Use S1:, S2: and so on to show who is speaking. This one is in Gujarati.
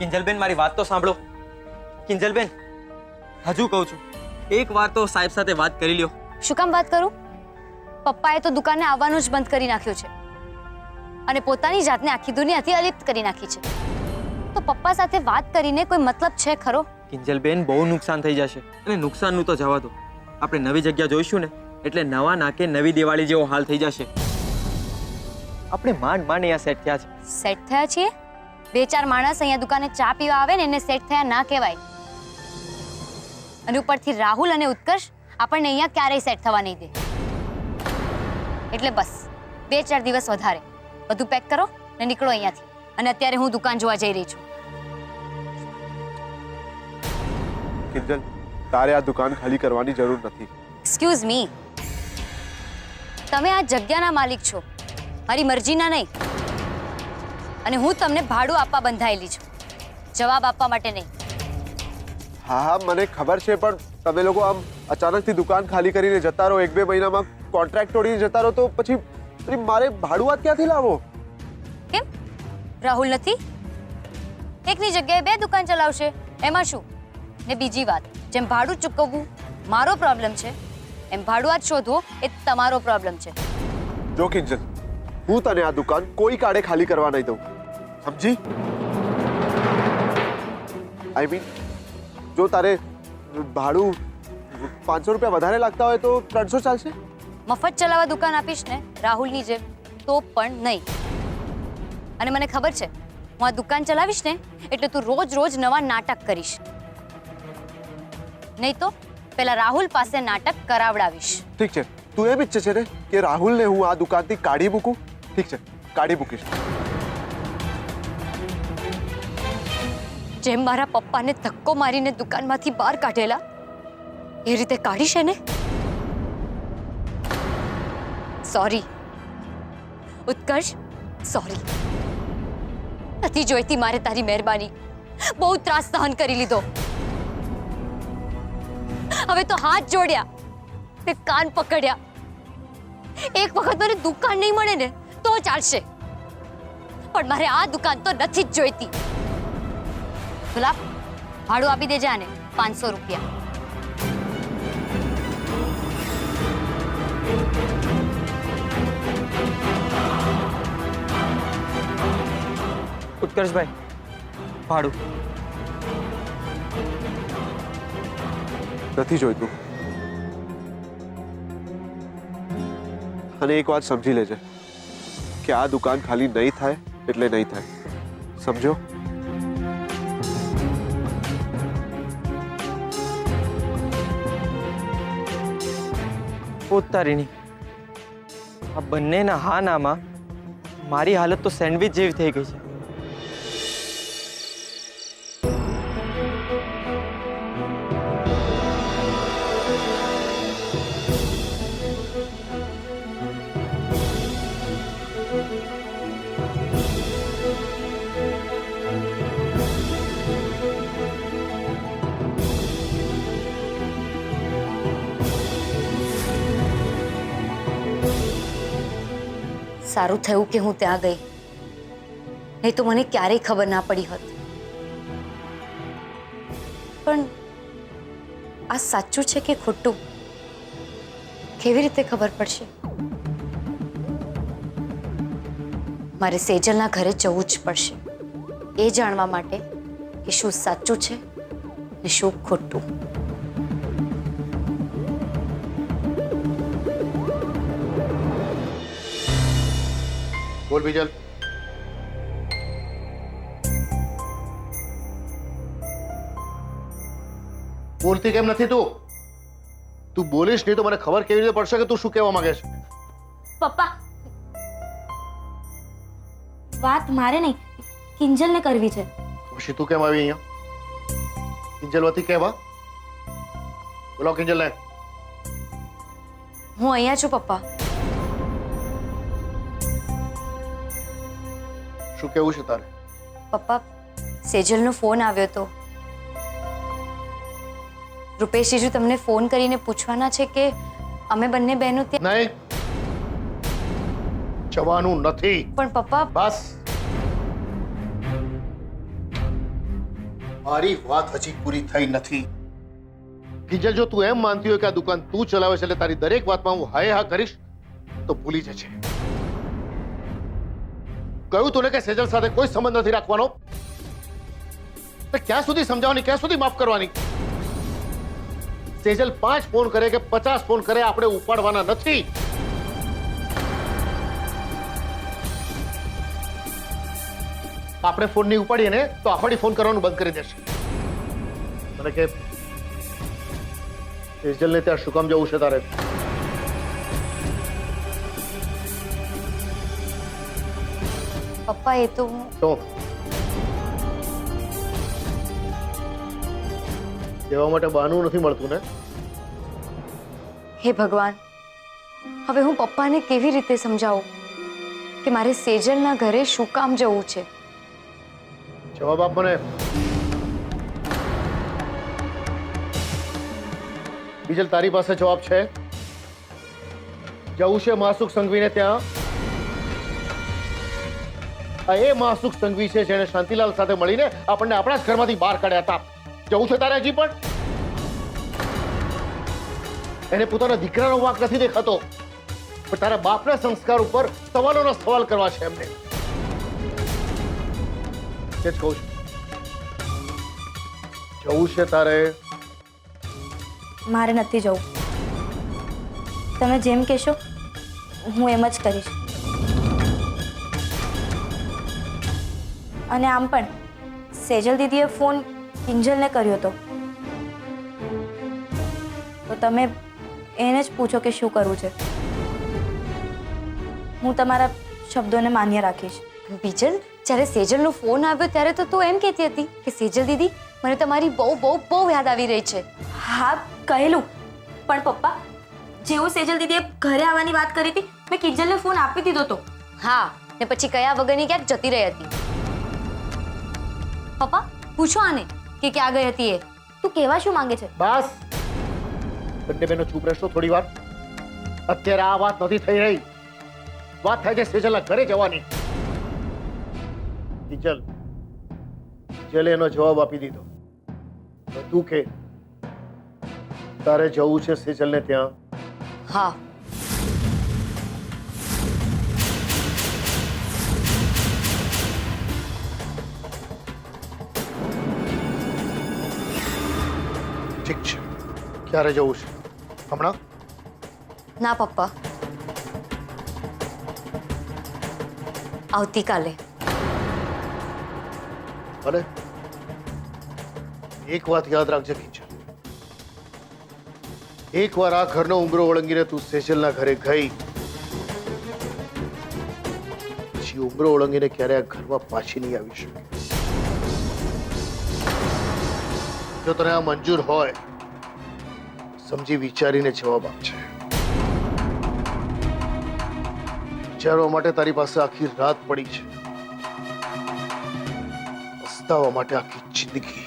S1: કિંજલબેન મારી વાત તો સાંભળો. કિંજલબેન હજુ કહું છું, એક વાર તો સાહેબ સાથે વાત કરી લ્યો.
S2: શું કામ વાત કરું? પપ્પાએ તો દુકાને આવવાનું જ બંધ કરી નાખ્યું છે અને પોતાની જાતને આખી દુનિયાથી અલિપ્ત કરી નાખી છે. તો પપ્પા સાથે વાત કરીને કોઈ મતલબ છે ખરો?
S1: કિંજલબેન બહુ નુકસાન થઈ જશે. અને નુકસાનનું તો જવા દો, આપણે નવી જગ્યા જોઈશું ને એટલે નવા નાકે નવી દિવાળી જેવો હાલ થઈ જશે. આપણે માંડ માંડ અહીંયા સેટ થયા છે.
S2: સેટ થયા છીએ? બે ચાર માણસ અહીંયા દુકાને ચા પીવા આવે ને એને સેટ થયા ના કહેવાય. અને ઉપરથી રાહુલ અને ઉત્કર્ષ આપણને અહીંયા ક્યારેય સેટ થવા નહીં દે. એટલે બસ 2-4 દિવસ વધારે બધું પેક કરો ને નીકળો અહીંયાથી. અને અત્યારે હું દુકાન જોવા જઈ રહી છું.
S3: કિંજલ, તારે આ દુકાન ખાલી કરવાની જરૂર નથી.
S2: એક્સક્યુઝ મી, તમે આ જગ્યાના માલિક છો, મારી મરજીના નહીં. અને હું તમને ભાડું આપવા બંધાયેલી છું, જવાબ આપવા માટે નહીં.
S3: હા હા, મને ખબર છે, પણ તમે લોકો આમ અચાનકથી દુકાન ખાલી કરીને જતા રહો, 1-2 મહિનામાં કોન્ટ્રાક્ટ તોડીને જતા રહો, તો પછી મારે ભાડું વાત ક્યાંથી લાવો?
S2: કેમ? રાહુલ નથી? એકની જગ્યાએ 2 દુકાન ચલાવશે, એમાં શું? ને બીજી વાત, જેમ ભાડું ચૂકવવું મારો પ્રોબ્લેમ છે, એમ ભાડું આજ શોધવો એ તમારો પ્રોબ્લેમ છે.
S3: જો કિંજલ, હું તને આ દુકાન કોઈ કાળે ખાલી કરવા નહીં દઉં, સમજી? આઈ મીન, જો તારે ભાડું 500 રૂપિયા વધારે લાગતા હોય તો 300 ચાલશે.
S2: મફત ચલાવવા દુકાન આપીશ ને રાહુલની જેમ તો પણ નહીં. અને મને ખબર છે, હું આ દુકાન ચલાવીશ ને એટલે તું રોજ રોજ નવા નાટક કરીશ. નહીં તો પેલા રાહુલ પાસે નાટક કરાવડાવીશ.
S3: ઠીક છે, તું એમ ઈચ્છે છે ને કે રાહુલને હું આ દુકાનથી કાઢી મૂકું? ઠીક છે, કાઢી મૂકીશ.
S2: જેમ મારા પપ્પાને ધક્કો મારીને દુકાનમાંથી બહાર કાઢેલા એ રીતે કાઢીશ ને. સોરી ઉત્કર્ષ, સોરી. નથી જોઈતી મારે તારી મહેરબાની. બહુ ત્રાસ સહન કરી લીધો. હવે તો હાથ જોડ્યા ને કાન પકડ્યા. એક વખત મને દુકાન નહીં મળે ને તો ચાલશે, પણ મારે આ દુકાન તો નથી જ જોઈતી. ગુલાબ, ભાડું આપી દેજે આને 500 રૂપિયા.
S1: ઉત્કર્ષભાઈ, ભાડું
S3: નથી જોઈતું. અને એક વાત સમજી લેજે કે આ દુકાન ખાલી નહીં થાય એટલે નહીં થાય, સમજો?
S1: પોતારીની આ બંનેના હા નામાં મારી હાલત તો સેન્ડવિચ જેવી થઈ ગઈ છે.
S2: સારું થયું કે હું ત્યાં ગઈ, નહીં તો મને ક્યારેય ખબર ના પડી હોત. પણ આ સાચું છે કે ખોટું કેવી રીતે ખબર પડશે? મારે સેજલના ઘરે જવું જ પડશે એ જાણવા માટે કે શું સાચું છે ને શું ખોટું.
S4: બોલ બીજલ. બોલતી કેમ નથી તું? તું બોલીશ નહીં તો મને ખબર કેવી રીતે પડશે કે તું શું કહેવા માંગે છે?
S5: પપ્પા, વાત મારે નહીં, કિંજલને કરવી છે.
S4: પછી તું કેમ આવી અહીંયા? કિંજલ વતી કેમ? બોલો કિંજલને.
S2: હું અહીંયા છું પપ્પા.
S4: શું કેવું છે તારે?
S2: પપ્પા, સેજલનો ફોન આવ્યો હતો. રૂપેશ જીજુ તમને ફોન કરીને પૂછવાના છે કે અમે બંને બહેનો ત્યાં.
S4: નહીં, જવાનું નથી.
S2: પણ પપ્પા,
S4: બસ મારી વાત હજી પૂરી થઈ નથી. કિંજલ, જો તું એમ માનતી હોય કે આ દુકાન તું ચલાવે છે એટલે તારી દરેક વાતમાં હું હાય હા કરીશ તો ભૂલી જજે. કહ્યું તું ને કે સેજલ સાથે કોઈ સંબંધ નથી રાખવાનો. તો ક્યાં સુધી સમજાવવાની, ક્યાં સુધી માફ કરવાની? સેજલ 5 ફોન કરે કે 50 ફોન કરે, આપણે ઉપાડવાના નથી. આપણે ફોન નહીં ઉપાડીએ ને તો આપણે ફોન કરવાનું બંધ કરી દેશે. મને કે સેજલને ત્યાં શું કામ જવું છે તારે?
S2: પપ્પા એ તો
S4: તો કહેવા માટે બહાનું નથી મળતું ને?
S2: હે ભગવાન, હવે હું પપ્પાને કેવી રીતે સમજાવું કે મારે સેજલના ઘરે શું કામ જવું છે?
S4: જવાબ આપ મને. બીજલ, તારી પાસે જવાબ છે? જવું છે માસુક સંઘવીને ત્યાં? આ એ માસુક સંઘવી છે જેણે શાંતિલાલ સાથે મળીને આપણને આપણા જ ઘરમાંથી બહાર કાઢ્યા હતા. જવું છે તારે હજી પણ? એને પોતાના દીકરાનો વાંક નથી દેખાતો, પણ તારા બાપના સંસ્કાર ઉપર સવાલોના સવાલ કરવા છે એમને. તે જ કહું છું, જવું છે તારે?
S5: મારે નથી જવું. તમે જેમ કહેશો હું એમ જ કરીશ. અને આમ પણ સેજલ દીદીએ ફોન કિંજલને કર્યો હતો, તો તમે એને જ પૂછો કે શું કરવું છે. હું તમારા શબ્દોને માન્ય રાખીશ.
S2: બીજલ, જ્યારે સેજલનો ફોન આવ્યો ત્યારે તો તું એમ કહેતી હતી કે સેજલ દીદી, મને તમારી બહુ બહુ બહુ યાદ આવી રહી છે.
S5: હા કહેલું, પણ પપ્પા જેવું સેજલ દીદીએ ઘરે આવવાની વાત કરી હતી મેં કિંજલને ફોન આપી દીધો હતો.
S2: હા, ને પછી કયા વગરની ક્યાંક જતી રહી હતી. પપ્પા પૂછો આને કે ક્યાં ગઈ હતી એ.
S5: તું કહેવા શું માંગે છે?
S4: બસ, બંને બહેનો ચૂપ રહેશો થોડી વાર. અત્યારે આ વાત નથી થઈ રહી. વાત થાય છે સેજલના ઘરે જવાની. કિંજલ, કિંજલે એનો જવાબ આપી દીધો. તું કે તારે જવું છે સેજલને ત્યાં?
S2: હા.
S4: ઠીક છે, ક્યારે જવું છે? હમણાં?
S2: ના પપ્પા, આવતીકાલે.
S4: ભલે, એક વાત યાદ રાખજે કિંજલ, એકવાર આ ઘરનો ઉંબરો ઓળંગીને તું સેજલના ઘરે ગઈ પછી ઉંબરો ઓળંગીને ક્યારે આ ઘરમાં પાછી નહીં આવી શકે. જો તને આ મંજૂર હોય, સમજી વિચારીને જવાબ આપજે. વિચારવા માટે તારી પાસે આખી રાત પડી છે, પસ્તાવા માટે આખી જિંદગી.